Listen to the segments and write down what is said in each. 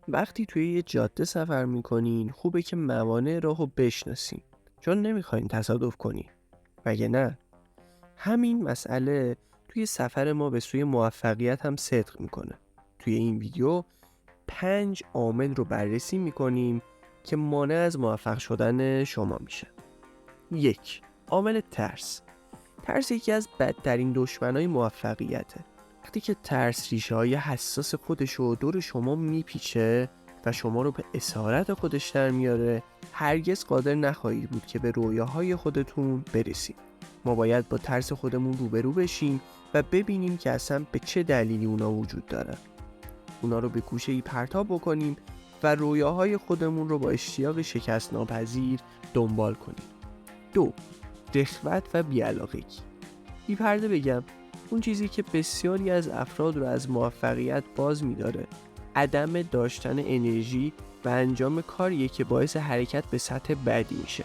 وقتی توی یه جاده سفر میکنین خوبه که موانع راهو بشناسین، چون نمیخواین تصادف کنین. مگه نه؟ همین مسئله توی سفر ما به سوی موفقیت هم صدق میکنه. توی این ویدیو 5 عامل رو بررسی میکنیم که مانع از موفق شدن شما میشه. 1. عامل ترس. ترس یکی از بدترین دشمنای موفقیته. وقتی که ترس ریشه های حساس خودشو دور شما میپیچه و شما رو به اسارت خودش در میاره، هرگز قادر نخواهید بود که به رویاهای خودتون برسید. ما باید با ترس خودمون روبرو بشیم و ببینیم که اصلا به چه دلیلی اونا وجود دارن. اونا رو به گوشه‌ای پرتاب بکنیم و رویاهای خودمون رو با اشتیاق شکست ناپذیر دنبال کنیم. 2. رغبت و بی‌علاقگی. بی پرده بگم، اون چیزی که بسیاری از افراد رو از موفقیت باز می‌داره عدم داشتن انرژی و انجام کاریه که باعث حرکت به سطح بعدی میشه.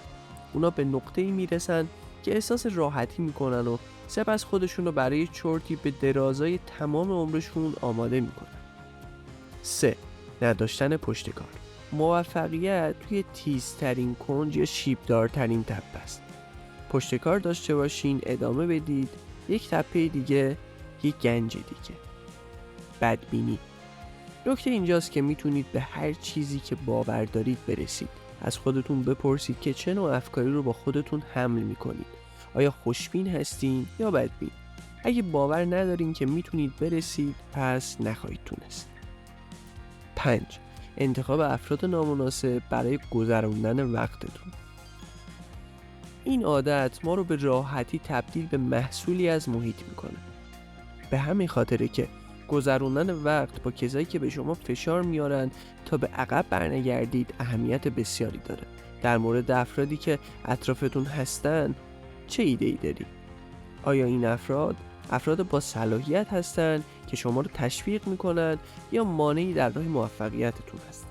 اونا به نقطه‌ای میرسن که احساس راحتی میکنن و سپس خودشون رو برای چرتی به درازای تمام عمرشون آماده میکنن. 3. نداشتن پشتکار. موفقیت توی تیزترین کنج یا شیبدارترین تپه است. پشتکار داشته باشین، ادامه بدید، یک تپه دیگه، یک گنج دیگه. بدبینی. نکته اینجاست که میتونید به هر چیزی که باور دارید برسید. از خودتون بپرسید که چه نوع افکاری رو با خودتون حمل میکنید. آیا خوشبین هستین یا بدبین؟ اگه باور ندارین که میتونید برسید، پس نخواهید تونست. 5. انتخاب افراد نامناسب برای گذراندن وقتتون. این عادت ما رو به راحتی تبدیل به محصولی از محیط میکنه. به همین خاطره که گذروندن وقت با کسایی که به شما فشار میارن تا به عقب برنگردید اهمیت بسیاری داره. در مورد افرادی که اطرافتون هستن چه ایده‌ای داری؟ آیا این افراد با صلاحیت هستن که شما رو تشویق میکنن یا مانعی در راه موفقیتتون هستن؟